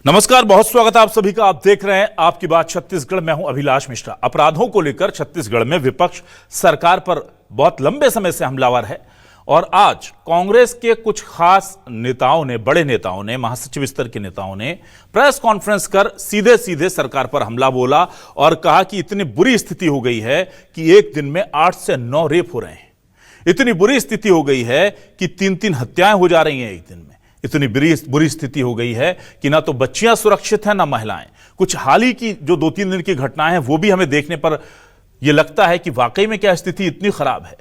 नमस्कार, बहुत स्वागत है आप सभी का। आप देख रहे हैं आपकी बात छत्तीसगढ़। मैं हूं अभिलाष मिश्रा। अपराधों को लेकर छत्तीसगढ़ में विपक्ष सरकार पर बहुत लंबे समय से हमलावर है और आज कांग्रेस के कुछ खास नेताओं ने, बड़े नेताओं ने, महासचिव स्तर के नेताओं ने प्रेस कॉन्फ्रेंस कर सीधे सीधे सरकार पर हमला बोला और कहा कि इतनी बुरी स्थिति हो गई है कि एक दिन में 8 से 9 रेप हो रहे हैं। इतनी बुरी स्थिति हो गई है कि 3-3 हत्याएं हो जा रही हैं एक दिन में। इतनी बुरी स्थिति हो गई है कि ना तो बच्चियां सुरक्षित हैं ना महिलाएं। कुछ हाल ही की जो 2-3 दिन की घटनाएं हैं वो भी हमें देखने पर यह लगता है कि वाकई में क्या स्थिति इतनी खराब है।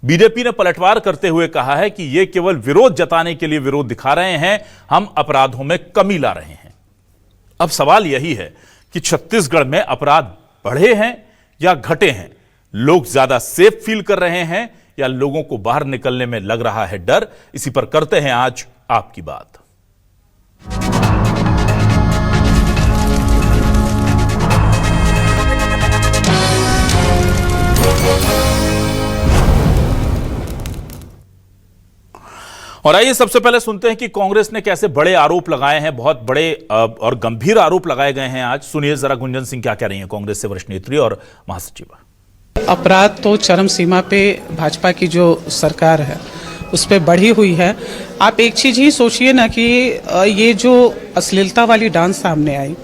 बीजेपी ने पलटवार करते हुए कहा है कि ये केवल विरोध जताने के लिए विरोध दिखा रहे हैं, हम अपराधों में कमी ला रहे हैं। अब सवाल यही है कि छत्तीसगढ़ में अपराध बढ़े हैं या घटे हैं? लोग ज्यादा सेफ फील कर रहे हैं या लोगों को बाहर निकलने में लग रहा है डर? इसी पर करते हैं आज आपकी बात। और आइए सबसे पहले सुनते हैं कि कांग्रेस ने कैसे बड़े आरोप लगाए हैं, बहुत बड़े और गंभीर आरोप लगाए गए हैं। आज सुनिए जरा गुंजन सिंह क्या कह रही हैं, कांग्रेस से वरिष्ठ नेत्री और महासचिव। अपराध तो चरम सीमा पे भाजपा की जो सरकार है उस पर बढ़ी हुई है। आप एक चीज़ ही सोचिए ना कि ये जो अश्लीलता वाली डांस सामने आई,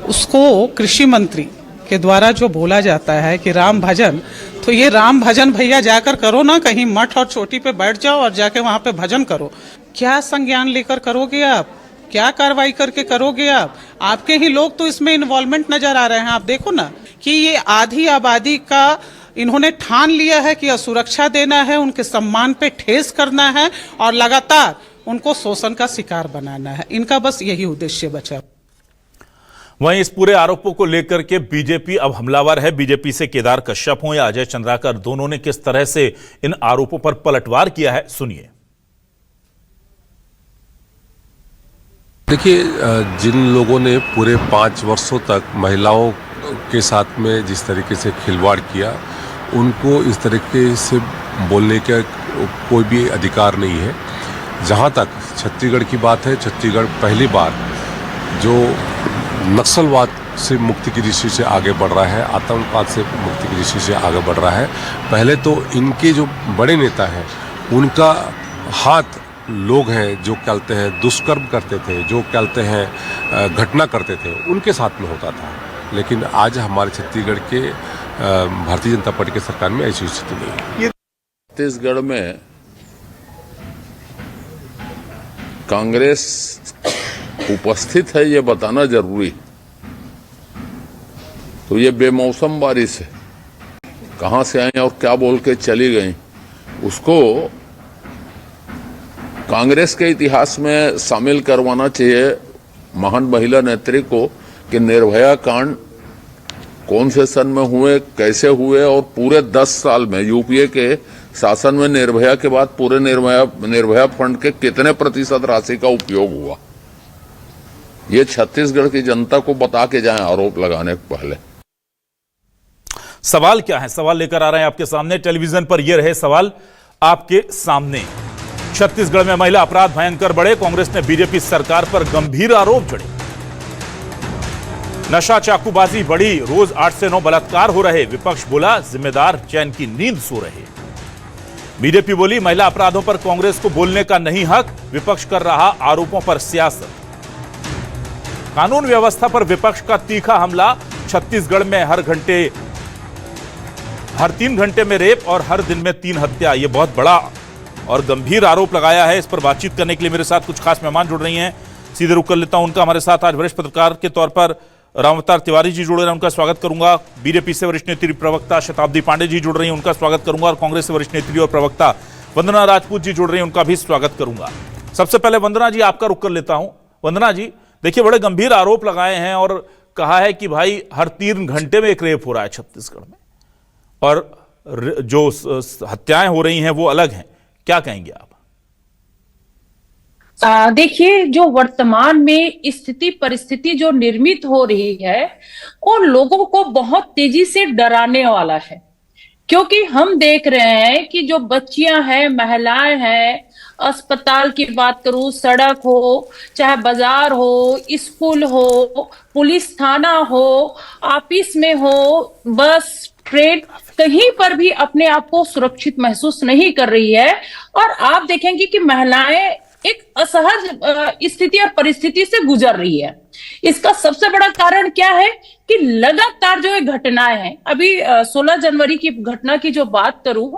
उसको कृषि मंत्री के द्वारा जो बोला जाता है कि राम भजन, तो ये राम भजन भैया जाकर करो ना, कहीं मठ और चोटी पे बैठ जाओ और जाके वहाँ पे भजन करो। क्या संज्ञान लेकर करोगे आप? क्या कार्रवाई करके करोगे आप? आपके ही लोग तो इसमें इन्वॉल्वमेंट नजर आ रहे हैं। आप देखो ना कि ये आधी आबादी का इन्होंने ठान लिया है कि असुरक्षा देना है, उनके सम्मान पे ठेस करना है और लगातार उनको शोषण का शिकार बनाना है। इनका बस यही उद्देश्य बचा। वहीं इस पूरे आरोपों को लेकर के बीजेपी अब हमलावर है। बीजेपी से केदार कश्यप हो या अजय चंद्राकर, दोनों ने किस तरह से इन आरोपों पर पलटवार किया है, सुनिए। देखिए, जिन लोगों ने पूरे 5 वर्षों तक महिलाओं के साथ में जिस तरीके से खिलवाड़ किया, उनको इस तरीके से बोलने का कोई भी अधिकार नहीं है। जहाँ तक छत्तीसगढ़ की बात है, छत्तीसगढ़ पहली बार जो नक्सलवाद से मुक्ति की दृष्टि से आगे बढ़ रहा है, आतंकवाद से मुक्ति की दृष्टि से आगे बढ़ रहा है। पहले तो इनके जो बड़े नेता हैं उनका हाथ लोग हैं जो कहते हैं दुष्कर्म करते थे, जो कहते हैं घटना करते थे, उनके साथ में होता था। लेकिन आज हमारे छत्तीसगढ़ के भारतीय जनता पार्टी की सरकार में ऐसी स्थिति नहीं है। छत्तीसगढ़ में कांग्रेस उपस्थित है ये बताना जरूरी। तो ये बेमौसम बारिश है, कहां से आई और क्या बोल के चली गई, उसको कांग्रेस के इतिहास में शामिल करवाना चाहिए महान महिला नेत्री को कि निर्भया कांड कौन से सन में हुए, कैसे हुए और पूरे 10 साल में यूपीए के शासन में निर्भया के बाद पूरे निर्भया फंड के कितने प्रतिशत राशि का उपयोग हुआ, ये छत्तीसगढ़ की जनता को बता के जाएं आरोप लगाने के पहले। सवाल क्या है, सवाल लेकर आ रहे हैं आपके सामने। टेलीविजन पर यह रहे सवाल आपके सामने। छत्तीसगढ़ में महिला अपराध भयंकर बढ़े, कांग्रेस ने बीजेपी सरकार पर गंभीर आरोप जड़े। नशा चाकूबाजी बढ़ी, रोज 8 से 9 बलात्कार हो रहे, विपक्ष बोला जिम्मेदार चैन की नींद सो रहे। बीजेपी बोली महिला अपराधों पर कांग्रेस को बोलने का नहीं हक, विपक्ष कर रहा आरोपों पर सियासत। कानून व्यवस्था पर विपक्ष का तीखा हमला, छत्तीसगढ़ में हर 3 घंटे में रेप और हर दिन में 3 हत्या, यह बहुत बड़ा और गंभीर आरोप लगाया है। इस पर बातचीत करने के लिए मेरे साथ कुछ खास मेहमान जुड़ रही हैं, सीधे रुक कर लेता हूं उनका। हमारे साथ आज वरिष्ठ पत्रकार के तौर पर रामअवतार तिवारी जी जुड़ रहे हैं, उनका स्वागत करूंगा। बीजेपी से वरिष्ठ नेत्री प्रवक्ता शताब्दी पांडे जी जुड़ रही हैं, उनका स्वागत करूंगा। और कांग्रेस से वरिष्ठ नेत्री और प्रवक्ता वंदना राजपूत जी जुड़ रही हैं, उनका भी स्वागत करूंगा। सबसे पहले वंदना जी आपका रुक कर लेता हूं। वंदना जी, देखिए बड़े गंभीर आरोप लगाए हैं और कहा है कि भाई हर 3 घंटे में एक रेप हो रहा है छत्तीसगढ़ में और जो हत्याएं हो रही हैं वो अलग हैं, क्या कहेंगे आप? देखिए, जो वर्तमान में स्थिति परिस्थिति जो निर्मित हो रही है वो लोगों को बहुत तेजी से डराने वाला है, क्योंकि हम देख रहे हैं कि जो बच्चियां हैं, महिलाएं हैं, अस्पताल की बात करूं, सड़क हो, चाहे बाजार हो, स्कूल हो, पुलिस थाना हो, ऑफिस में हो, बस, ट्रेन, कहीं पर भी अपने आप को सुरक्षित महसूस नहीं कर रही है। और आप देखेंगे कि महिलाएं एक असहज स्थिति और परिस्थिति से गुजर रही है। इसका सबसे बड़ा कारण क्या है कि लगातार जो ये घटनाएं हैं, अभी 16 जनवरी की घटना की जो बात करूं,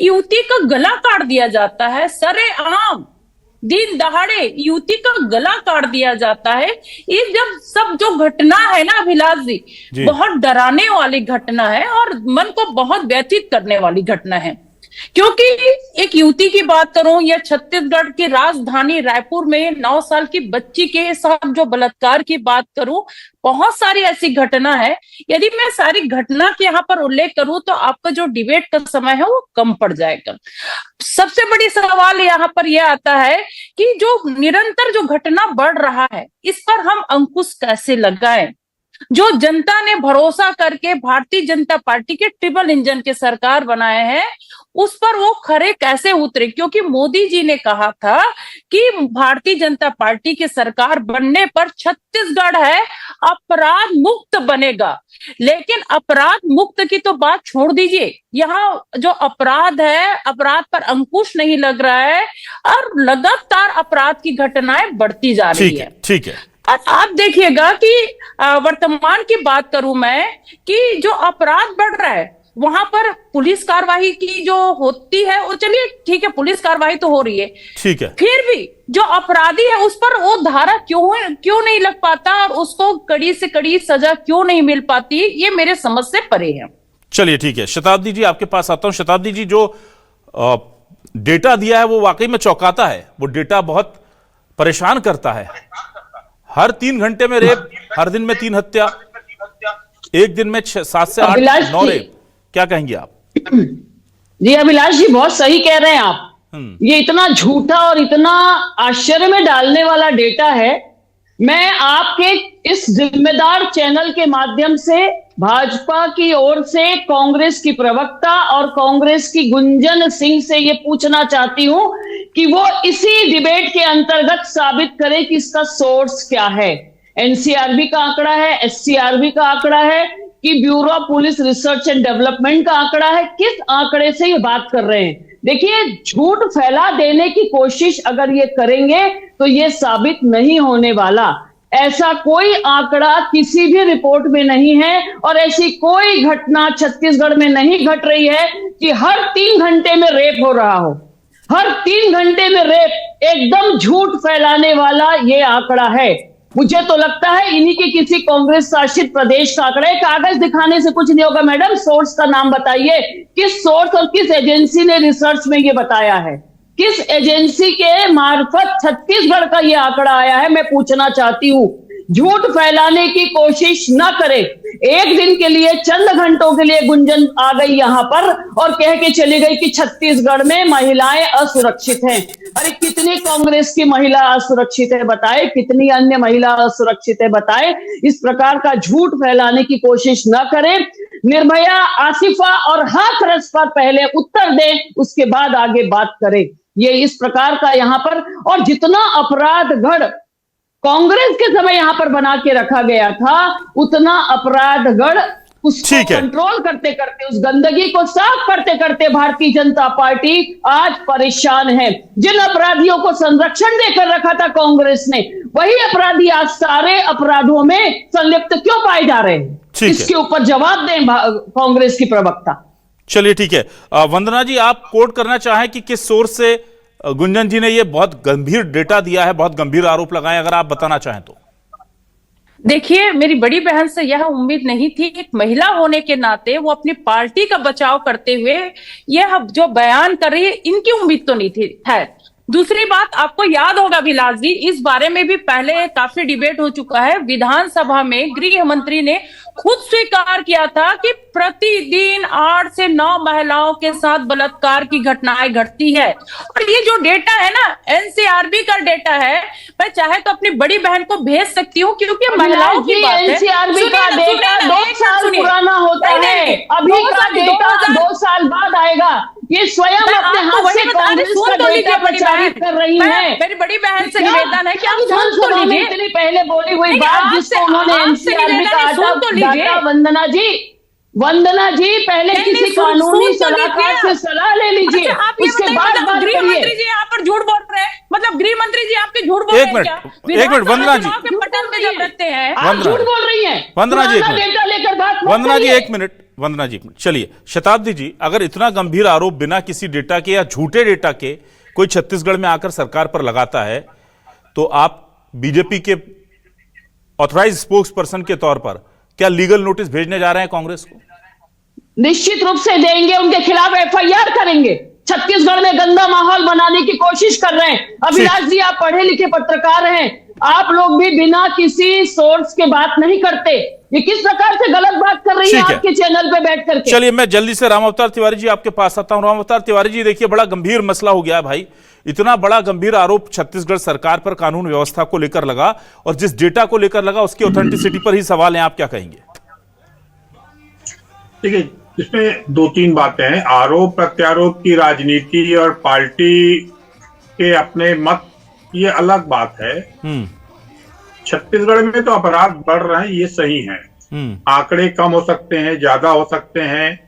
युवती का गला काट दिया जाता है, सरेआम दिन दहाड़े युवती का गला काट दिया जाता है। ये जब सब जो घटना है ना अभिलाष जी, बहुत डराने वाली घटना है और मन को बहुत व्यथित करने वाली घटना है। क्योंकि एक युवती की बात करूं या छत्तीसगढ़ की राजधानी रायपुर में 9 साल की बच्ची के साथ जो बलात्कार की बात करूं, बहुत सारी ऐसी घटना है। यदि मैं सारी घटना के यहाँ पर उल्लेख करूं तो आपका जो डिबेट का समय है वो कम पड़ जाएगा। सबसे बड़ी सवाल यहाँ पर यह आता है कि जो निरंतर जो घटना बढ़ रहा है, इस पर हम अंकुश कैसे लगाएं। जो जनता ने भरोसा करके भारतीय जनता पार्टी के ट्रिपल इंजन के सरकार बनाए हैं, उस पर वो खरे कैसे उतरे। क्योंकि मोदी जी ने कहा था कि भारतीय जनता पार्टी की सरकार बनने पर छत्तीसगढ़ है अपराध मुक्त बनेगा। लेकिन अपराध मुक्त की तो बात छोड़ दीजिए, यहाँ जो अपराध है, अपराध पर अंकुश नहीं लग रहा है और लगातार अपराध की घटनाएं बढ़ती जा रही है। ठीक है। और आप देखिएगा कि वर्तमान की बात करूं मैं कि जो अपराध बढ़ रहा है, वहां पर पुलिस कार्रवाई की जो होती है, वो चलिए ठीक है, पुलिस कार्रवाई तो हो रही है, ठीक है, फिर भी जो अपराधी है उस पर वो धारा क्यों नहीं लग पाता और उसको कड़ी से कड़ी सजा क्यों नहीं मिल पाती, ये मेरे समझ से परे है। चलिए ठीक है, शताब्दी जी आपके पास आता हूं। शताब्दी जी, जो डेटा दिया है वो वाकई में चौंकाता है। वो डेटा बहुत परेशान करता है। हर 3 घंटे में रेप, हर दिन में 3 हत्या, एक दिन में 7 से 8 9 रेप। क्या कहेंगे आप? जी अभिलाष जी, बहुत सही कह रहे हैं आप। ये इतना झूठा और इतना आश्चर्य में डालने वाला डेटा है। मैं आपके इस जिम्मेदार चैनल के माध्यम से भाजपा की ओर से कांग्रेस की प्रवक्ता और कांग्रेस की गुंजन सिंह से ये पूछना चाहती हूं कि वो इसी डिबेट के अंतर्गत साबित करे कि इसका सोर्स क्या है। एनसीआरबी का आंकड़ा है, एससीआरबी का आंकड़ा है कि bureau of police research and development का आंकड़ा है? किस आंकड़े से ये बात कर रहे हैं? देखिए, झूठ फैला देने की कोशिश अगर ये करेंगे तो ये साबित नहीं होने वाला। ऐसा कोई आंकड़ा किसी भी रिपोर्ट में नहीं है और ऐसी कोई घटना छत्तीसगढ़ में नहीं घट रही है कि हर 3 घंटे में रेप हो रहा हो। हर 3 घंटे में रेप एकदम झूठ फैलाने वाला ये आंकड़ा है। मुझे तो लगता है इन्हीं के किसी कांग्रेस शासित प्रदेश का आंकड़ा है। कागज दिखाने से कुछ नहीं होगा। मैडम, सोर्स का नाम बताइए, किस सोर्स और किस एजेंसी ने रिसर्च में ये बताया है? किस एजेंसी के मार्फत छत्तीसगढ़ का ये आंकड़ा आया है, मैं पूछना चाहती हूं। झूठ फैलाने की कोशिश न करें। एक दिन के लिए, चंद घंटों के लिए गुंजन आ गई यहां पर और कह के चली गई कि छत्तीसगढ़ में महिलाएं असुरक्षित हैं। अरे कितनी कांग्रेस की महिला असुरक्षित है बताए, कितनी अन्य महिला असुरक्षित है बताए। इस प्रकार का झूठ फैलाने की कोशिश न करें। निर्भया, आसिफा और हाथरस पर पहले उत्तर दें, उसके बाद आगे बात करें। ये इस प्रकार का यहाँ पर, और जितना अपराध गढ़ कांग्रेस के समय यहां पर बना के रखा गया था, उतना अपराधगढ़ उसको कंट्रोल करते करते, उस गंदगी को साफ करते करते भारतीय जनता पार्टी आज परेशान है। जिन अपराधियों को संरक्षण देकर रखा था कांग्रेस ने, वही अपराधी आज सारे अपराधों में संलिप्त क्यों पाए जा रहे हैं? इसके ऊपर जवाब दें कांग्रेस की प्रवक्ता। चलिए ठीक है, वंदना जी, आप कोट करना चाहें कि किस सोर्स से गुंजन जी ने ये बहुत गंभीर डेटा दिया है, बहुत गंभीर आरोप लगाए, अगर आप बताना चाहें तो। देखिए, मेरी बड़ी बहन से यह उम्मीद नहीं थी। एक महिला होने के नाते वो अपनी पार्टी का बचाव करते हुए यह जो बयान कर रही है, इनकी उम्मीद तो नहीं थी। है दूसरी बात, आपको याद होगा विलास जी, इस बारे में भी पहले काफी डिबेट हो चुका है। विधानसभा में गृह मंत्री ने खुद स्वीकार किया था कि प्रतिदिन 8 से 9 महिलाओं के साथ बलात्कार की घटनाएं घटती है। और ये जो डेटा है ना, एनसीआरबी का डेटा है, मैं चाहे तो अपनी बड़ी बहन को भेज सकती हूँ, क्योंकि महिलाओं की बात है। एनसीआरबी का डेटा 2 साल पुराना होता है, अभी का डेटा 2 साल बाद आएगा। ये स्वयं मैं अपने आपको हाथ वही से बता रही, कांग्रेस सुन का तो लीजिए डेटा बड़ी प्रचारित बहन। कर रही हैं। मेरी बड़ी बहन से निवेदन है कि आप सुन तो विधानसभा में लीजिए। इतनी पहले बोली हुई नहीं, बात आपसे जिसको उन्होंने आपसे एनसीआर में निवेदन है, सुन तो लीजिए। डाटा वंदना जी पहले नहीं, किसी नहीं, कानूनी सुन तो सलाहकार लीजिए। से सलाह ले लीजिए, अच्छा, आप ये उसके बताइए, बाद मतलब बात गृह करिए। मंत्री जी यहाँ पर झूठ बोल रहे हैं? मतलब गृह मंत्री जी आपके झूठ बोल रहे एक हैं मिनट, क्या? एक मिनट, वंदना जी। चुनाव के पटल पे जब रखते हैं। आप वंदना झूठ जी। बोल रही हैं। वंदना जी, एक पुराना मिनट। डेटा लेकर बात मत वंदना जी करिए। एक मिनट, वंदना जी एक मिनट, चलिए शताब्दी जी, अगर इतना गंभीर आरोप बिना किसी डेटा के या झूठे डेटा के कोई छत्तीसगढ़ में आकर सरकार पर लगाता है, तो आप बीजेपी के ऑथराइज स्पोक्स पर्सन के तौर पर क्या लीगल नोटिस भेजने जा रहे हैं कांग्रेस को? निश्चित रूप से देंगे, उनके खिलाफ एफआईआर करेंगे। छत्तीसगढ़ में गंदा माहौल बनाने की कोशिश कर रहे हैं। अभिलाष जी, आप पढ़े लिखे पत्रकार हैं, आप लोग भी बिना किसी सोर्स के बात नहीं करते। ये किस प्रकार से गलत बात कर रही है ठीक है। आपके चैनल पे बैठ करके? चलिए मैं जल्दी से राम अवतार तिवारी जी आपके पास आता हूं। राम अवतार तिवारी जी, देखिए बड़ा गंभीर मसला हो गया है भाई। इतना बड़ा गंभीर आरोप छत्तीसगढ़ सरकार पर कानून व्यवस्था को लेकर लगा, और जिस डेटा को लेकर लगा उसकी ऑथेंटिसिटी पर ही सवाल है। आप क्या कहेंगे? देखिए, इसमें दो तीन बातें हैं। आरोप प्रत्यारोप की राजनीति और पार्टी के अपने मत, ये अलग बात है। छत्तीसगढ़ में तो अपराध बढ़ रहे हैं, ये सही है। आंकड़े कम हो सकते हैं, ज्यादा हो सकते हैं।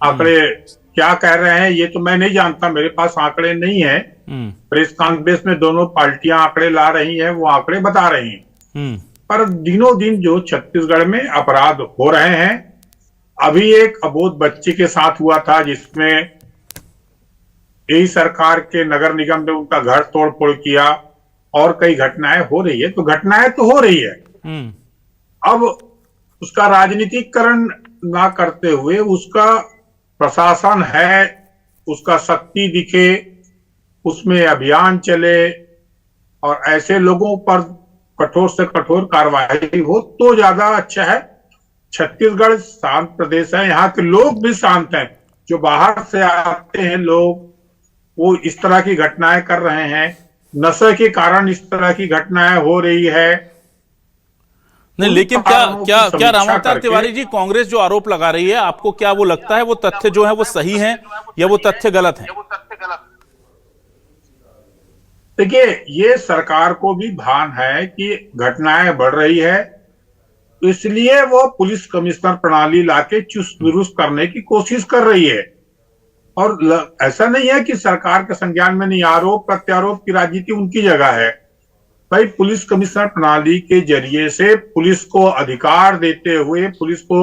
आंकड़े क्या कह रहे हैं ये तो मैं नहीं जानता, मेरे पास आंकड़े नहीं है। प्रेस कॉन्फ्रेंस में दोनों पार्टियां आंकड़े ला रही हैं, वो आंकड़े बता रही हैं। पर दिनों दिन जो छत्तीसगढ़ में अपराध हो रहे हैं, अभी एक अबोध बच्चे के साथ हुआ था जिसमें यही सरकार के नगर निगम ने उनका घर तोड़ फोड़ किया, और कई घटनाएं हो रही है। तो घटनाएं तो हो रही है, अब उसका राजनीतिकरण ना करते हुए उसका प्रशासन है, उसका शक्ति दिखे, उसमें अभियान चले और ऐसे लोगों पर कठोर से कठोर कार्रवाई हो तो ज्यादा अच्छा है। छत्तीसगढ़ शांत प्रदेश है, यहाँ के लोग भी शांत हैं। जो बाहर से आते हैं लोग, वो इस तरह की घटनाएं कर रहे हैं। नशे के कारण इस तरह की घटनाएं हो रही है। नहीं, लेकिन क्या राम अवतार तिवारी जी, कांग्रेस जो आरोप लगा रही है, आपको क्या वो लगता है वो तथ्य जो है वो सही है या वो तथ्य गलत है? देखिए, ये सरकार को भी भान है कि घटनाएं बढ़ रही है, तो इसलिए वो पुलिस कमिश्नर प्रणाली लाके चुस्त दुरुस्त करने की कोशिश कर रही है। और ऐसा नहीं है कि सरकार के संज्ञान में नहीं, आरोप प्रत्यारोप की राजनीति उनकी जगह है। भाई, पुलिस कमिश्नर प्रणाली के जरिए से पुलिस को अधिकार देते हुए पुलिस को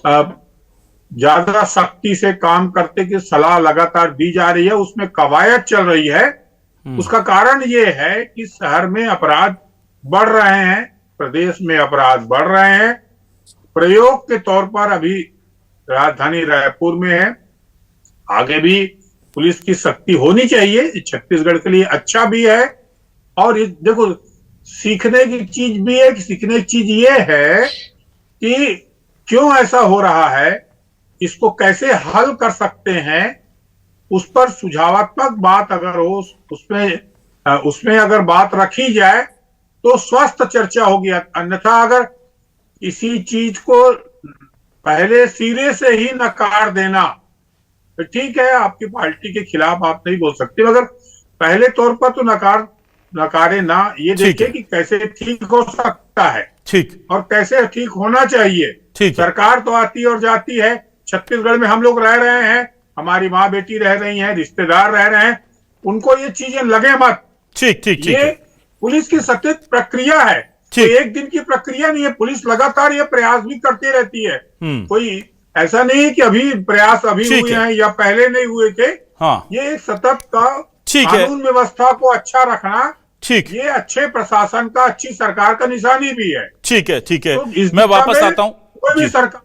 ज्यादा सख्ती से काम करते की सलाह लगातार दी जा रही है, उसमें कवायद चल रही है। उसका कारण ये है कि शहर में अपराध बढ़ रहे हैं, प्रदेश में अपराध बढ़ रहे हैं। प्रयोग के तौर पर अभी राजधानी रायपुर में है, आगे भी पुलिस की शक्ति होनी चाहिए, छत्तीसगढ़ के लिए अच्छा भी है। और देखो, सीखने की चीज भी है। सीखने की चीज ये है कि क्यों ऐसा हो रहा है, इसको कैसे हल कर सकते हैं, उस पर सुझावात्मक बात अगर हो, उसमें अगर बात रखी जाए तो स्वस्थ चर्चा होगी। अन्यथा अगर किसी चीज को पहले सिरे से ही नकार देना, तो ठीक है, आपकी पार्टी के खिलाफ आप नहीं बोल सकते, मगर पहले तौर पर तो नकारे ना। ये देखिए कि कैसे ठीक हो सकता है, ठीक, और कैसे ठीक होना चाहिए। ठीक, सरकार तो आती और जाती है, छत्तीसगढ़ में हम लोग रह रहे हैं, हमारी माँ बेटी रह रही हैं, रिश्तेदार रह रहे हैं, उनको ये चीजें लगे मत। ठीक, ठीक, ये पुलिस की सतत प्रक्रिया है, तो एक दिन की प्रक्रिया नहीं है। पुलिस लगातार ये प्रयास भी करती रहती है। कोई ऐसा नहीं है कि अभी प्रयास अभी हुए हैं या पहले नहीं हुए थे। हाँ, ये एक सतत का ठीक है। कानून व्यवस्था को अच्छा रखना, ठीक, ये अच्छे प्रशासन का, अच्छी सरकार का निशानी भी है। ठीक है, ठीक है। तो मैं वापस आता हूँ। कोई भी सरकार,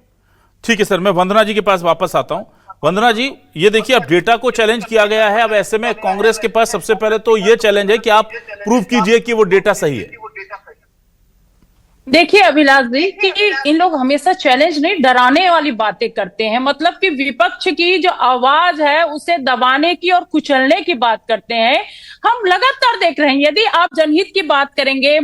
ठीक है सर, मैं वंदना जी के पास वापस आता हूं। वंदना जी, ये देखिए, अब डेटा को चैलेंज किया गया है। अब ऐसे में कांग्रेस के पास सबसे पहले तो ये चैलेंज है कि आप प्रूव कीजिए कि वो डेटा सही है। देखिए अभिलाष जी, कि इन लोग हमेशा चैलेंज नहीं, डराने वाली बातें करते हैं। मतलब कि विपक्ष की जो आवाज है उसे दबाने की और कुचलने की बात करते हैं। हम लगातार देख रहे हैं। यदि आप जनहित की बात करेंगे,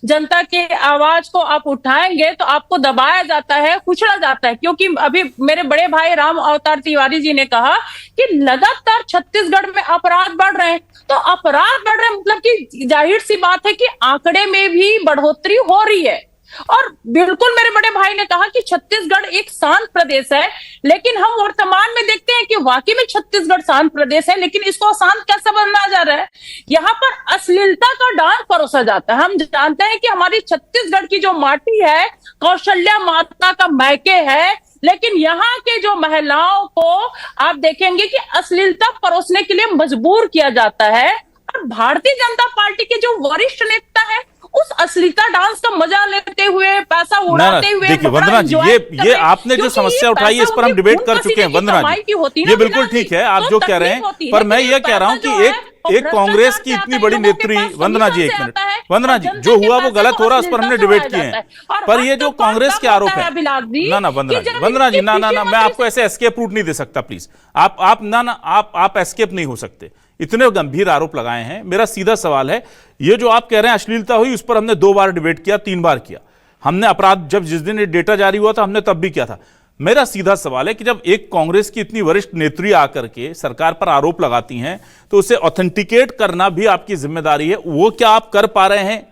जनता के आवाज को आप उठाएंगे तो आपको दबाया जाता है, कुचला जाता है। क्योंकि अभी मेरे बड़े भाई राम अवतार तिवारी जी ने कहा कि लगातार छत्तीसगढ़ में अपराध बढ़ रहे हैं। तो अपराध बढ़ रहे हैं मतलब कि जाहिर सी बात है कि आंकड़े में भी बढ़ोतरी हो रही है। और बिल्कुल मेरे बड़े भाई ने कहा कि छत्तीसगढ़ एक शांत प्रदेश है, लेकिन हम वर्तमान में देखते हैं कि वाकई में छत्तीसगढ़ शांत प्रदेश है, लेकिन इसको अशांत कैसे बनना जा रहा है? यहाँ पर अश्लीलता का डांस परोसा जाता है। हम जानते हैं कि हमारी छत्तीसगढ़ की जो माटी है कौशल्या माता का मैके है, लेकिन यहाँ के जो महिलाओं को आप देखेंगे कि अश्लीलता परोसने के लिए मजबूर किया जाता है। और भारतीय जनता पार्टी के जो वरिष्ठ नेता है उस अश्लीलता डांस का मजा लेते हुए, पैसा उड़ाते हुए, देखिए वंदना जी, ये आपने जो समस्या उठाई है इस पर हम डिबेट कर चुके हैं वंदना जी। ये बिल्कुल ठीक है आप जो कह रहे हैं, पर मैं ये कह रहा हूं कि एक कांग्रेस की इतनी बड़ी नेत्री, वंदना जी एक मिनट, वंदना जी जो हुआ वो गलत हो रहा है, उस पर हमने डिबेट किए हैं। पर ये जो कांग्रेस के आरोप है, ना वंदना जी ना मैं आपको ऐसे एस्केप रूट नहीं दे सकता, प्लीज आप एस्केप नहीं हो सकते। इतने गंभीर आरोप लगाए हैं। मेरा सीधा सवाल है, ये जो आप कह रहे हैं अश्लीलता हुई, उस पर हमने 2 बार डिबेट किया, 3 बार किया हमने। अपराध जब जिस दिन ये डेटा जारी हुआ था हमने तब भी किया था। मेरा सीधा सवाल है कि जब एक कांग्रेस की इतनी वरिष्ठ नेत्री आकर के सरकार पर आरोप लगाती हैं तो उसे ऑथेंटिकेट करना भी आपकी जिम्मेदारी है। वो क्या आप कर पा रहे हैं?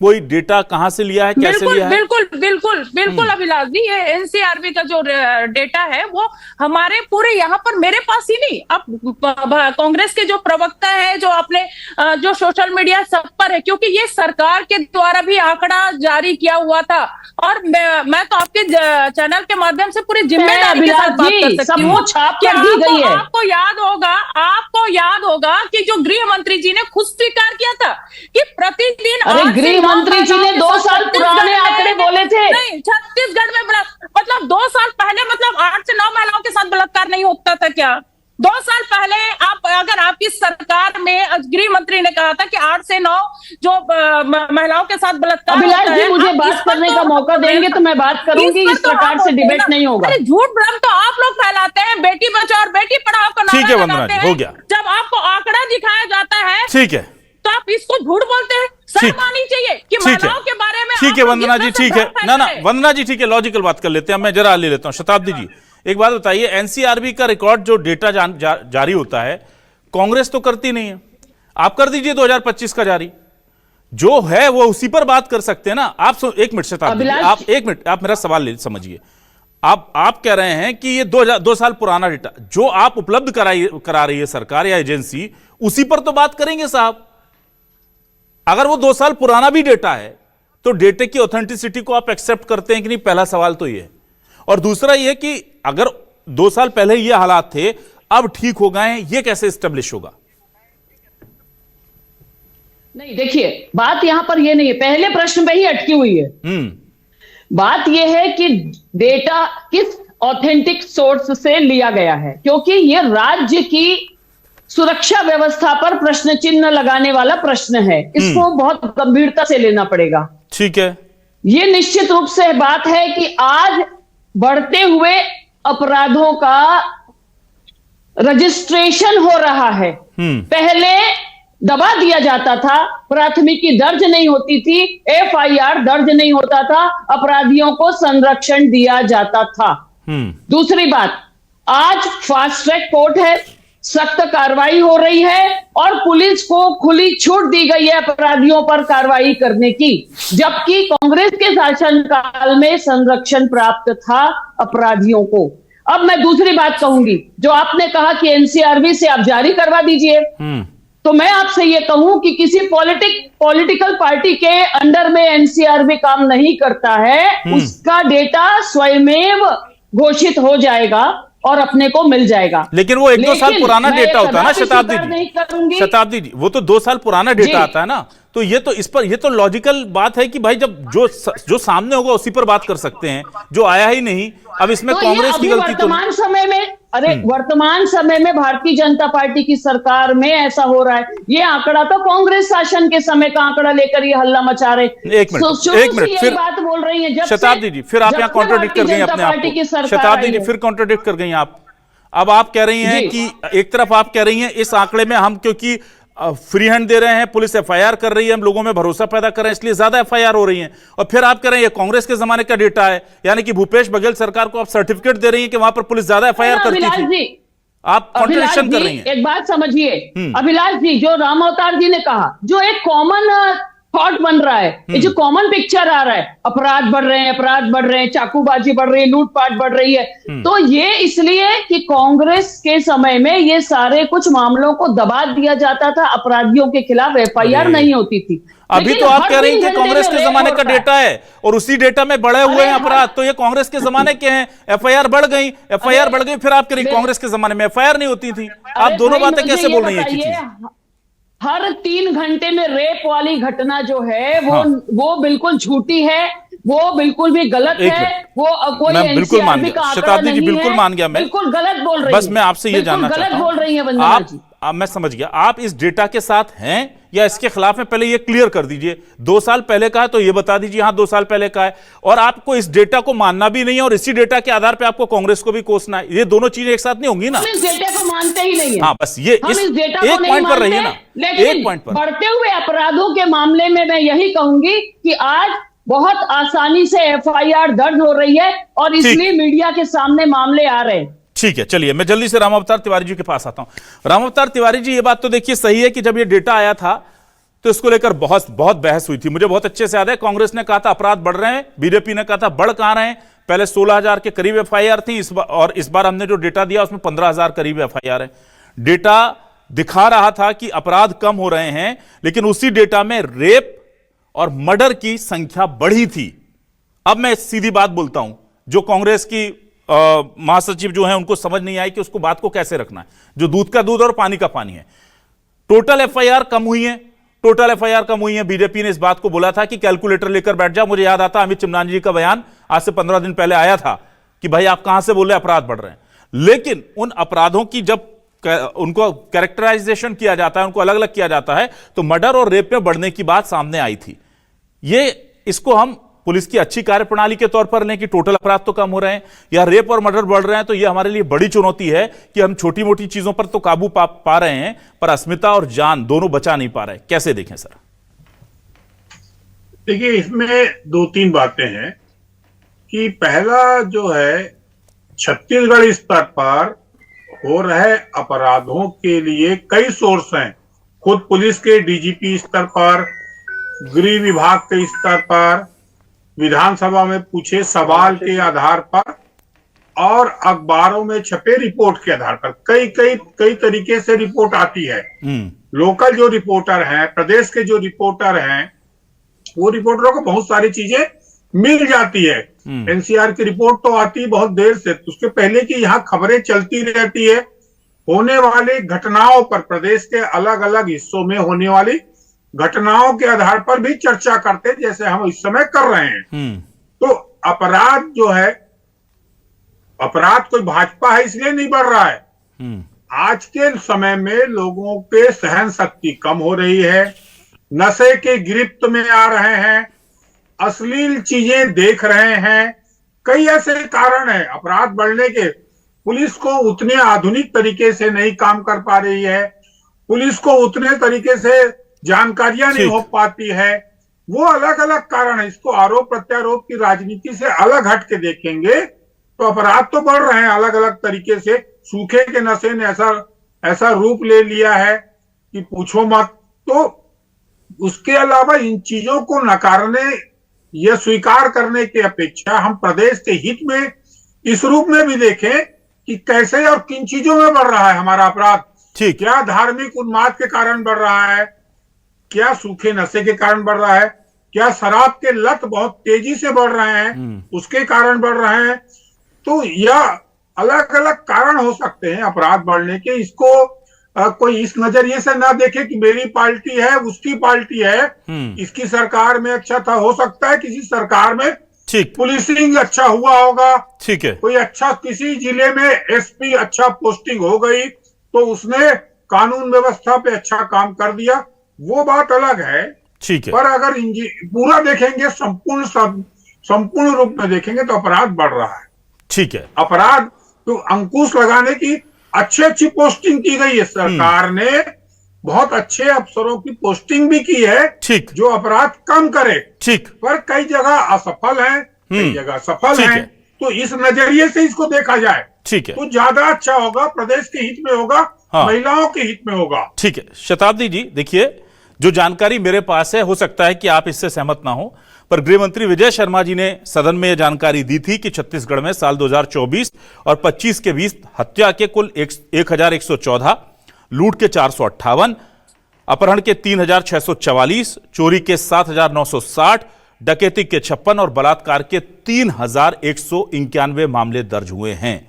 कोई डेटा कहां से लिया है, कैसे लिया है? बिल्कुल अभिलाष जी, ये एनसीआरबी का जो डेटा है वो हमारे पूरे यहाँ पर, मेरे पास ही नहीं, अब कांग्रेस के जो प्रवक्ता है, जो अपने जो सोशल मीडिया सब पर है, क्योंकि ये सरकार के द्वारा भी आंकड़ा जारी किया हुआ था। और मैं तो आपके चैनल के माध्यम से पूरी जिम्मेदारी के साथ बात कर सकती हूँ। आपको याद होगा कि जो गृह मंत्री जी ने खुद स्वीकार किया था कि प्रतिदिन गृह मंत्री जी ने 2 साल पुराने आंकड़े बोले थे। नहीं, छत्तीसगढ़ में मतलब 2 साल पहले मतलब 8 से 9 महिलाओं के साथ बलात्कार नहीं होता था क्या? 2 साल पहले अगर आपकी सरकार में गृह मंत्री ने कहा था कि 8 से 9 जो महिलाओं के साथ बलात्कार होता है। अभिलाष जी मुझे बात करने का मौका देंगे तो मैं बात करूंगी, इस प्रकार से डिबेट नहीं होगा। झूठ भ्रम तो आप लोग फैलाते हैं, बेटी बचाओ और बेटी पढ़ाओ का नारा लगाते हैं। हो गया। जब आपको आंकड़ा दिखाया जाता है ठीक है तो आप इसको झूठ बोलते हैं। शर्म आनी चाहिए कि महिलाओं के बारे में। ठीक है वंदना जी, ठीक है ना वंदना जी, ठीक है, लॉजिकल बात कर लेते हैं। मैं जरा ले लेता हूं शताब्दी जी, एक बात बताइए, एनसीआरबी का रिकॉर्ड जो डेटा जारी होता है कांग्रेस तो करती नहीं है, आप कर दीजिए 2025 का जारी जो है, वो उसी पर बात कर सकते हैं ना आप। एक मिनट शताब्दी, आप एक मिनट, आप मेरा सवाल समझिए। आप कह रहे हैं कि ये 2 साल पुराना डेटा जो आप उपलब्ध करा रही है सरकार या एजेंसी, उसी पर तो बात करेंगे साहब। अगर वो 2 साल पुराना भी डेटा है तो डेटे की ऑथेंटिसिटी को आप एक्सेप्ट करते हैं कि नहीं? पहला सवाल तो ये है। और दूसरा ये कि अगर 2 साल पहले ये हालात थे अब ठीक हो गए हैं, ये कैसे एस्टेब्लिश होगा? नहीं, देखिए बात यहां पर ये नहीं है, पहले प्रश्न पे ही अटकी हुई है। बात यह है कि डेटा किस ऑथेंटिक सोर्स से लिया गया है, क्योंकि ये राज्य की सुरक्षा व्यवस्था पर प्रश्न चिन्ह लगाने वाला प्रश्न है। इसको बहुत गंभीरता से लेना पड़ेगा। ठीक है, ये निश्चित रूप से बात है कि आज बढ़ते हुए अपराधों का रजिस्ट्रेशन हो रहा है। पहले दबा दिया जाता था, प्राथमिकी दर्ज नहीं होती थी, एफआईआर दर्ज नहीं होता था, अपराधियों को संरक्षण दिया जाता था। दूसरी बात, आज फास्ट ट्रैक कोर्ट है, सख्त कार्रवाई हो रही है और पुलिस को खुली छूट दी गई है अपराधियों पर कार्रवाई करने की, जबकि कांग्रेस के शासनकाल में संरक्षण प्राप्त था अपराधियों को। अब मैं दूसरी बात कहूंगी, जो आपने कहा कि एनसीआरबी से आप जारी करवा दीजिए, तो मैं आपसे ये कहूं कि किसी पॉलिटिकल पार्टी के अंडर में एनसीआरबी काम नहीं करता है, उसका डेटा स्वयमेव घोषित हो जाएगा और अपने को मिल जाएगा। लेकिन वो 1-2 साल पुराना डेटा होता है ना शताब्दी जी, वो तो 2 साल पुराना डेटा आता है ना, तो ये तो लॉजिकल बात है कि भाई जब जो सामने होगा उसी पर बात कर सकते हैं, जो आया ही नहीं। अब इसमें तो कांग्रेस की गलती तो वर्तमान समय में, वर्तमान समय में भारतीय जनता पार्टी की सरकार में ऐसा हो रहा है। ये आंकड़ा तो कांग्रेस शासन के समय का आंकड़ा लेकर ये हल्ला मचा रहे। एक मिनट फिर बात बोल रही है शताब्दी जी, फिर आप यहाँ कॉन्ट्रोडिक्ट कर गई अपने आप को। शताब्दी जी फिर कॉन्ट्रोडिक्ट कर गई आप। अब आप कह रही हैं कि एक तरफ आप कह रही हैं इस आंकड़े में हम, क्योंकि फ्री हैंड दे रहे हैं, पुलिस एफआईआर कर रही है, हम लोगों में भरोसा पैदा कर रहे हैं, इसलिए ज्यादा एफआईआर हो रही हैं। और फिर आप कह रहे हैं ये कांग्रेस के जमाने का डेटा है, यानी कि भूपेश बघेल सरकार को आप सर्टिफिकेट दे रही हैं कि वहां पर पुलिस ज्यादा एफआईआर करती थी। आप कॉन्ट्रडिक्शन कर रही हैं। एक बात समझिए अभिलाष जी, जो राम अवतार जी ने कहा, जो एक कॉमन थॉट बन रहा है, ये जो कॉमन पिक्चर आ रहा है, अपराध बढ़ रहे हैं, चाकूबाजी बढ़ रही है, लूटपाट बढ़ रही है, तो ये इसलिए कि कांग्रेस के समय में ये सारे कुछ मामलों को दबा दिया जाता था, अपराधियों के खिलाफ एफआईआर नहीं होती थी। अभी तो आप कह रही हैं कि कांग्रेस के जमाने का डेटा है और उसी डेटा में बढ़े हुए हैं अपराध, तो ये कांग्रेस के जमाने के हैं, एफआईआर बढ़ गई, फिर आप कह रही कांग्रेस के जमाने में एफआईआर नहीं होती थी। आप दोनों बातें कैसे बोल रही हैं? हर 3 घंटे में रेप वाली घटना जो है वो बिल्कुल झूठी है, वो बिल्कुल भी गलत है, वो कोई मैं बिल्कुल मान गया, शताब्दी जी बिल्कुल मान गया, मैं बिल्कुल गलत बोल रही है। बस मैं आपसे ये जानना चाहता हूं, गलत बोल रही है वंदना जी। मैं समझ गया, आप इस डेटा के साथ हैं या इसके खिलाफ में, पहले ये क्लियर कर दीजिए। 2 साल पहले का है तो ये बता दीजिए हाँ 2 साल पहले का है, और आपको इस डेटा को मानना भी नहीं है और इसी डेटा के आधार पे आपको कांग्रेस को भी कोसना है, ये दोनों चीजें एक साथ नहीं होंगी ना। हम इस डेटा को मानते ही नहीं है। हाँ बस ये हम इस डेटा एक को नहीं पॉइंट पर रहिए ना, लेकिन एक पॉइंट पर। बढ़ते हुए अपराधों के मामले में मैं यही कहूंगी कि आज बहुत आसानी से एफआईआर दर्ज हो रही है और इसलिए मीडिया के सामने मामले आ रहे हैं। ठीक है, चलिए मैं जल्दी से राम अवतार तिवारी जी के पास आता हूं। राम अवतार तिवारी जी, ये बात तो देखिए सही है कि जब ये डेटा आया था तो इसको लेकर बहुत बहस हुई थी। मुझे बहुत अच्छे से याद है, कांग्रेस ने कहा था अपराध बढ़ रहे हैं, बीजेपी ने कहा था बढ़ कहां रहे हैं। पहले 16,000 के करीब एफआईआर थी, इस बार हमने जो डेटा दिया उसमें 15,000 करीब एफआईआर है। डेटा दिखा रहा था कि अपराध कम हो रहे हैं, लेकिन उसी डेटा में रेप और मर्डर की संख्या बढ़ी थी। अब मैं सीधी बात बोलता हूं, जो कांग्रेस की महासचिव जो है उनको समझ नहीं आई कि उसको बात को कैसे रखना है, जो दूध का दूध और पानी का पानी है। टोटल एफआईआर कम हुई है, बीजेपी ने इस बात को बोला था कि कैलकुलेटर लेकर बैठ जा। मुझे याद आता अमित चिमनानी जी का बयान आज से 15 दिन पहले आया था कि भाई आप कहां से बोल रहे अपराध बढ़ रहे हैं। लेकिन उन अपराधों की जब उनको कैरेक्टराइजेशन किया जाता है, उनको अलग अलग किया जाता है, तो मर्डर और रेप में बढ़ने की बात सामने आई थी। इसको हम पुलिस की अच्छी कार्यप्रणाली के तौर पर लें कि टोटल अपराध तो कम हो रहे हैं, या रेप और मर्डर बढ़ रहे हैं, तो यह हमारे लिए बड़ी चुनौती है कि हम छोटी मोटी चीजों पर तो काबू पा रहे हैं, पर अस्मिता और जान दोनों बचा नहीं पा रहे। कैसे देखें सर? देखिए, इसमें 2-3 बातें हैं कि पहला जो है, छत्तीसगढ़ स्तर पर हो रहे अपराधों के लिए कई सोर्स हैं। खुद पुलिस के डीजीपी स्तर पर, गृह विभाग के स्तर पर, विधानसभा में पूछे सवाल के आधार पर और अखबारों में छपे रिपोर्ट के आधार पर कई तरीके से रिपोर्ट आती है। लोकल जो रिपोर्टर हैं, प्रदेश के जो रिपोर्टर हैं, वो रिपोर्टरों को बहुत सारी चीजें मिल जाती है। एनसीआर की रिपोर्ट तो आती है बहुत देर से, उसके पहले की यहाँ खबरें चलती रहती है होने वाली घटनाओं पर, प्रदेश के अलग अलग हिस्सों में होने वाली घटनाओं के आधार पर भी चर्चा करते, जैसे हम इस समय कर रहे हैं। तो अपराध जो है, अपराध कोई भाजपा है इसलिए नहीं बढ़ रहा है। आज के समय में लोगों के सहन शक्ति कम हो रही है, नशे के गिरफ्त में आ रहे हैं, अश्लील चीजें देख रहे हैं, कई ऐसे कारण हैं अपराध बढ़ने के। पुलिस को उतने आधुनिक तरीके से नहीं काम कर पा रही है, पुलिस को उतने तरीके से जानकारियां नहीं हो पाती है, वो अलग अलग कारण है। इसको आरोप प्रत्यारोप की राजनीति से अलग हट के देखेंगे तो अपराध तो बढ़ रहे हैं अलग अलग तरीके से। सूखे के नशे ने ऐसा रूप ले लिया है कि पूछो मत। तो उसके अलावा इन चीजों को नकारने या स्वीकार करने की अपेक्षा हम प्रदेश के हित में इस रूप में भी देखें कि कैसे और किन चीजों में बढ़ रहा है हमारा अपराध। क्या धार्मिक उन्माद के कारण बढ़ रहा है, क्या सूखे नशे के कारण बढ़ रहा है, क्या शराब के लत बहुत तेजी से बढ़ रहे हैं उसके कारण बढ़ रहे हैं। तो यह अलग अलग कारण हो सकते हैं अपराध बढ़ने के। इसको कोई इस नजरिए से ना देखे कि मेरी पार्टी है उसकी पार्टी है, इसकी सरकार में अच्छा था, हो सकता है किसी सरकार में पुलिसिंग अच्छा हुआ होगा, ठीक है, कोई अच्छा किसी जिले में एसपी अच्छा पोस्टिंग हो गई तो उसने कानून व्यवस्था पे अच्छा काम कर दिया, वो बात अलग है। ठीक है, पर अगर पूरा देखेंगे, संपूर्ण रूप में देखेंगे तो अपराध बढ़ रहा है। ठीक है, अपराध तो अंकुश लगाने की अच्छी पोस्टिंग की गई है सरकार ने, बहुत अच्छे अफसरों की पोस्टिंग भी की है, ठीक, जो अपराध कम करे, ठीक, पर कई जगह असफल हैं, कई जगह सफल ठीक हैं। है। तो इस नजरिए से इसको देखा जाए ठीक है, तो ज्यादा अच्छा होगा, प्रदेश के हित में होगा, हाँ। महिलाओं के हित में होगा। ठीक है शताब्दी जी, देखिए जो जानकारी मेरे पास है, हो सकता है कि आप इससे सहमत ना हो, पर गृह मंत्री विजय शर्मा जी ने सदन में यह जानकारी दी थी कि छत्तीसगढ़ में साल 2024 और 25 के बीच हत्या के कुल 1114, लूट के 458, अपहरण के 3644, चोरी के 7960, डकैती के 56 और बलात्कार के 3191 मामले दर्ज हुए हैं।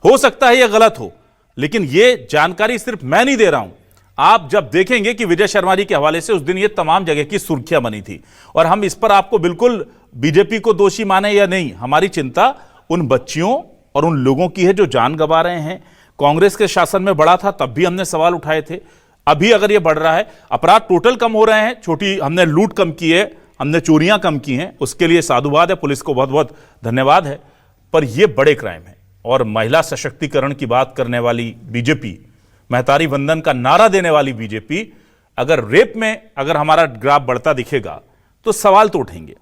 हो सकता है यह गलत हो, लेकिन यह जानकारी सिर्फ मैं नहीं दे रहा हूं। आप जब देखेंगे कि विजय शर्मा जी के हवाले से उस दिन ये तमाम जगह की सुर्खियां बनी थी, और हम इस पर आपको बिल्कुल बीजेपी को दोषी माने या नहीं, हमारी चिंता उन बच्चियों और उन लोगों की है जो जान गंवा रहे हैं। कांग्रेस के शासन में बढ़ा था तब भी हमने सवाल उठाए थे, अभी अगर ये बढ़ रहा है, अपराध टोटल कम हो रहे हैं, छोटी हमने लूट कम की है, हमने चोरियां कम की हैं, उसके लिए साधुवाद है, पुलिस को बहुत बहुत धन्यवाद है, पर यह बड़े क्राइम है। और महिला सशक्तिकरण की बात करने वाली बीजेपी, महतारी वंदन का नारा देने वाली बीजेपी, अगर रेप में अगर हमारा ग्राफ बढ़ता दिखेगा तो सवाल तो उठेंगे।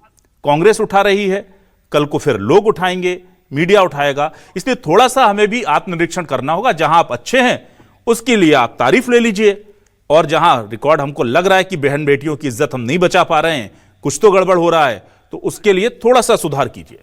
कांग्रेस उठा रही है, कल को फिर लोग उठाएंगे, मीडिया उठाएगा, इसलिए थोड़ा सा हमें भी आत्मनिरीक्षण करना होगा। जहां आप अच्छे हैं उसके लिए आप तारीफ ले लीजिए, और जहां रिकॉर्ड हमको लग रहा है कि बहन बेटियों की इज्जत हम नहीं बचा पा रहे हैं, कुछ तो गड़बड़ हो रहा है, तो उसके लिए थोड़ा सा सुधार कीजिए।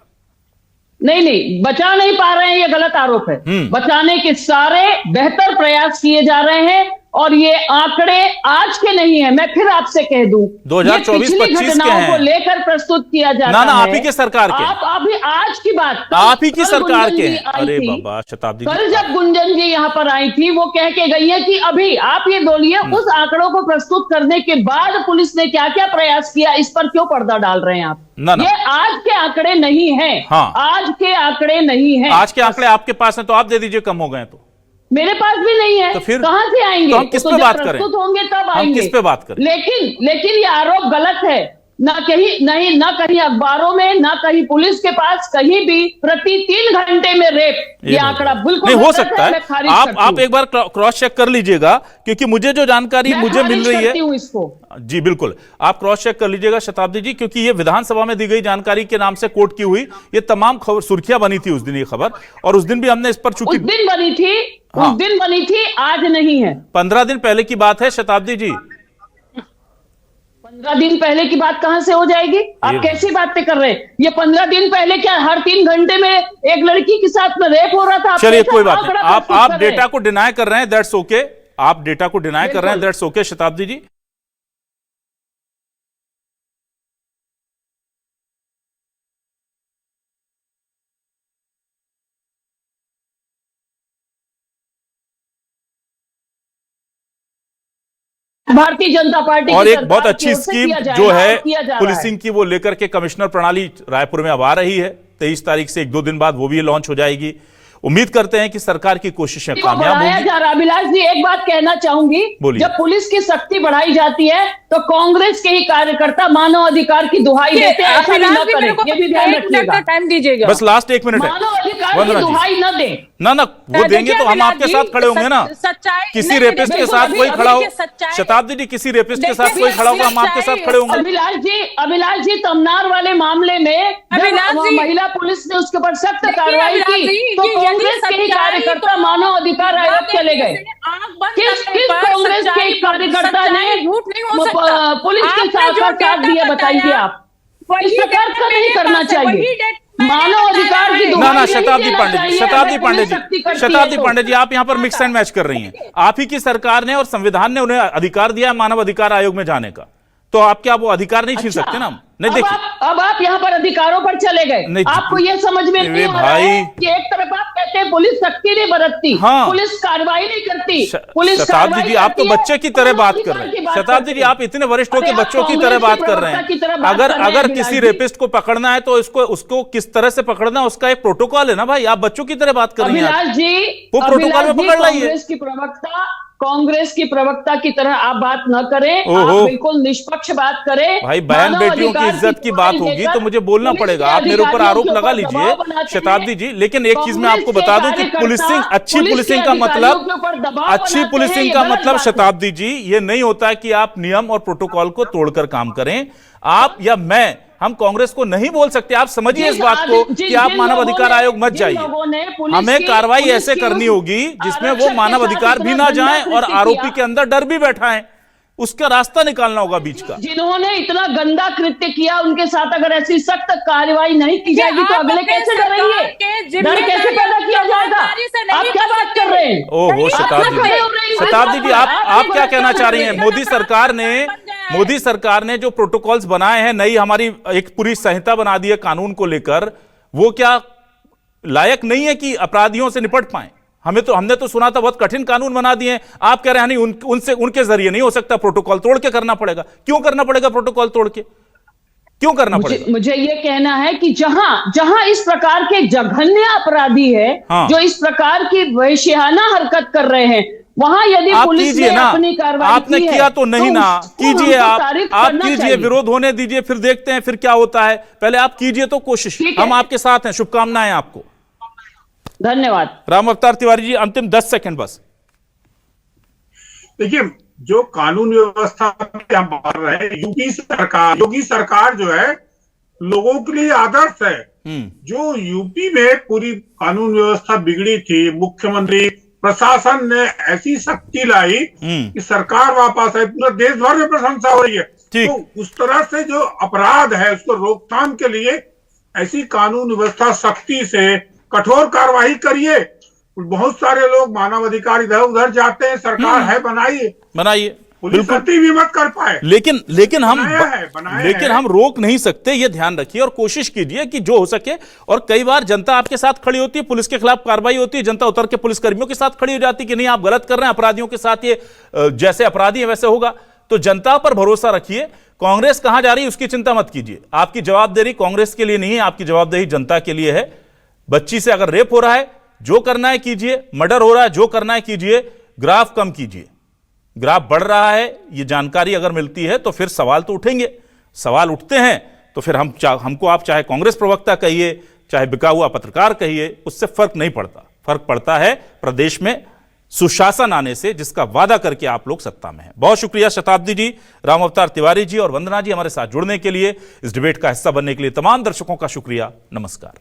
नहीं, बचा नहीं पा रहे हैं, ये गलत आरोप है। बचाने के सारे बेहतर प्रयास किए जा रहे हैं, और ये आंकड़े आज के नहीं है, मैं फिर आपसे कह दूं, 2024-25 के हैं, को लेकर प्रस्तुत किया जाता ना है। आप ही के सरकार के, आप अभी आज की बात, आप ही की सरकार के हैं। अरे बाबा शताब्दी, कल जब गुंजन जी यहाँ पर आई थी, वो कह के गई है कि अभी आप ये बोलिए उस आंकड़ों को प्रस्तुत करने के बाद पुलिस ने क्या क्या प्रयास किया, इस पर क्यों पर्दा डाल रहे हैं आप? ना। ये आज के आंकड़े नहीं है। हाँ। आज के आंकड़े नहीं है। आज के आंकड़े आपके पास हैं तो आप दे दीजिए, कम हो गए तो। मेरे पास भी नहीं है, तो फिर कहां से आएंगे? तो हम किस पे बात करें? प्रस्तुत होंगे तब हम आएंगे। किस पे बात करें? लेकिन ये आरोप गलत है। ना कहीं अखबारों में, ना कहीं पुलिस के पास, कहीं भी प्रति 3 घंटे में रेप, ये आंकड़ा बिल्कुल नहीं हो सकता है। आप एक बार क्रॉस चेक कर लीजिएगा, क्योंकि मुझे जो जानकारी मुझे मिल रही है इसको। जी बिल्कुल, आप क्रॉस चेक कर लीजिएगा शताब्दी जी, क्योंकि ये विधानसभा में दी गई जानकारी के नाम से कोट की हुई ये तमाम खबर, सुर्खियां बनी थी उस दिन ये खबर, और उस दिन भी हमने इस पर चूंकि उस दिन बनी थी, हाँ। उस दिन बनी थी, आज नहीं है। 15 दिन पहले की बात है शताब्दी जी। 15 दिन पहले की बात कहां से हो जाएगी? आप कैसी बातें कर रहे हैं? ये 15 दिन पहले क्या हर 3 घंटे में एक लड़की के साथ में रेप हो रहा था? चलिए कोई बात नहीं, आप डेटा को डिनाई कर रहे हैं, दैट्स ओके। आप डेटा को डिनाई कर रहे हैं, दैट्स ओके शताब्दी जी। भारतीय जनता पार्टी और की एक बहुत सरकार अच्छी की ओर से स्कीम किया जो जा है रहा पुलिसिंग की, वो लेकर के कमिश्नर प्रणाली रायपुर में अब आ रही है 23 तारीख से, 1-2 दिन बाद वो भी लॉन्च हो जाएगी। उम्मीद करते हैं कि सरकार की कोशिशें कामयाब होंगी। जा रहा। अभिलाष जी, एक बात कहना चाहूंगी, जब पुलिस की सख्ती बढ़ाई जाती है तो कांग्रेस के ही कार्यकर्ता मानव अधिकार की दुहाई देते हैं। ऐसा ना करें, ये भी ध्यान रखिएगा। टाइम दीजिएगा, बस लास्ट 1 मिनट है। मानव अधिकार की दुहाई न दें। ना वो देंगे तो हम आपके साथ खड़े होंगे ना। किसी रेपिस्ट के साथ कोई खड़ा हो, शताब्दी जी, किसी रेपिस्ट के साथ कोई खड़ा होगा, हम आपके साथ खड़े होंगे। अभिलाष जी, तमनार वाले मामले में महिला पुलिस ने उसके ऊपर सख्त कार्रवाई की तो कांग्रेस के ही कार्यकर्ता मानव अधिकार आयोग चले गए। किस कांग्रेस के कार्यकर्ता ने पुलिस के साथ दिया, बताइए आप? इस प्रकार का नहीं करना चाहिए। मानव अधिकार की ना शताब्दी पांडे जी, आप यहां पर मिक्स एंड मैच कर रही हैं। आप ही की सरकार ने और संविधान ने उन्हें अधिकार दिया है मानव अधिकार आयोग में जाने का, तो आप क्या वो अधिकार नहीं छीन सकते ना? नहीं देखिए, अब आप यहाँ पर अधिकारों पर चले गए। आपको ये समझ में नहीं आ रहा है कि एक तरफ आप कहते हैं पुलिस सख्ती नहीं बरतती, पुलिस कार्रवाई नहीं करती, पुलिस शताब्दी जी, आप तो बच्चे की तरह बात कर रहे हैं। शताब्दी जी, आप इतने वरिष्ठ हो के बच्चों की तरह बात कर रहे हैं। अगर किसी रेपिस्ट को पकड़ना है तो उसको किस तरह से पकड़ना है, उसका एक प्रोटोकॉल है ना भाई। आप बच्चों की तरह बात कर रही हैं, वो प्रोटोकॉल में पकड़ लाइए। कांग्रेस की प्रवक्ता कांग्रेस की प्रवक्ता की तरह आप बात न करें, आप बिल्कुल निष्पक्ष बात करें। भाई बहन बेटियों की इज्जत की बात होगी तो मुझे बोलना पड़ेगा। आप मेरे ऊपर आरोप लगा लीजिए शताब्दी जी, लेकिन एक चीज मैं आपको बता दूं कि पुलिसिंग, अच्छी पुलिसिंग का मतलब, अच्छी पुलिसिंग का मतलब शताब्दी जी ये नहीं होता है कि आप नियम और प्रोटोकॉल को तोड़कर काम करें। आप या मैं, हम कांग्रेस को नहीं बोल सकते। आप समझिए इस बात को कि आप मानव अधिकार आयोग मत जाइए। हमें कार्रवाई ऐसे करनी होगी जिसमें वो मानव अधिकार भी ना जाए और आरोपी के अंदर डर भी बैठा है, उसका रास्ता निकालना होगा बीच का। जिन्होंने इतना गंदा कृत्य किया उनके साथ अगर ऐसी सख्त कार्रवाई नहीं की जाएगी तो अगले कैसे डरेंगे? डर कैसे पैदा किया जाएगा? आप क्या बात कर रहे हैं? ओहो शताब्दी जी, आप क्या कहना चाह रही हैं? मोदी सरकार ने जो प्रोटोकॉल्स बनाए हैं, नई हमारी एक पूरी संहिता बना दी है कानून को लेकर, वो क्या लायक नहीं है कि अपराधियों से निपट पाए? हमने तो सुना था बहुत कठिन कानून बना दिए हैं। आप कह रहे हैं नहीं, उनके जरिए नहीं हो सकता, प्रोटोकॉल तोड़ के करना पड़ेगा। क्यों करना पड़ेगा प्रोटोकॉल तोड़ के? क्यों करना पड़ेगा? मुझे ये कहना है कि जहां इस प्रकार के जघन्य अपराधी है, जो इस प्रकार की वैश्याना हरकत कर रहे हैं, वहां यदि पुलिस ने अपनी कार्रवाई आपने किया तो नहीं ना कीजिए, आप कीजिए, विरोध होने दीजिए, फिर देखते हैं फिर क्या होता है। पहले आप कीजिए तो कोशिश, हम आपके साथ हैं, शुभकामनाएं आपको। धन्यवाद। राम अवतार तिवारी जी, अंतिम 10 सेकंड बस। देखिए, जो कानून व्यवस्था हम बात रहे हैं, योगी सरकार जो है लोगों के लिए आदर्श है। जो यूपी में पूरी कानून व्यवस्था बिगड़ी थी, मुख्यमंत्री प्रशासन ने ऐसी शक्ति लाई कि सरकार वापस आई, पूरा देश भर में प्रशंसा हो रही है। तो उस तरह से जो अपराध है उसको रोकथाम के लिए ऐसी कानून व्यवस्था सख्ती से कठोर कार्रवाई करिए। बहुत सारे लोग मानव अधिकार इधर उधर जाते हैं, सरकार है बनाइए, पुलिस भी मत कर पाए, लेकिन हम रोक नहीं सकते, ये ध्यान रखिए और कोशिश कीजिए कि जो हो सके। और कई बार जनता आपके साथ खड़ी होती है, पुलिस के खिलाफ कार्रवाई होती है, जनता उतर के पुलिस कर्मियों के साथ खड़ी हो जाती है कि नहीं आप गलत कर रहे हैं, अपराधियों के साथ ये जैसे अपराधी है वैसे होगा। तो जनता पर भरोसा रखिए। कांग्रेस कहां जा रही है उसकी चिंता मत कीजिए। आपकी जवाबदेही कांग्रेस के लिए नहीं है, आपकी जवाबदेही जनता के लिए है। बच्ची से अगर रेप हो रहा है, जो करना है कीजिए, मर्डर हो रहा है, जो करना है कीजिए, ग्राफ कम कीजिए। ग्राफ बढ़ रहा है, ये जानकारी अगर मिलती है तो फिर सवाल तो उठेंगे। सवाल उठते हैं तो फिर हमको आप चाहे कांग्रेस प्रवक्ता कहिए, चाहे बिका हुआ पत्रकार कहिए, उससे फर्क नहीं पड़ता। फर्क पड़ता है प्रदेश में सुशासन आने से, जिसका वादा करके आप लोग सत्ता में हैं। बहुत शुक्रिया शताब्दी जी, राम अवतार तिवारी जी और वंदना जी हमारे साथ जुड़ने के लिए, इस डिबेट का हिस्सा बनने के लिए। तमाम दर्शकों का शुक्रिया। नमस्कार।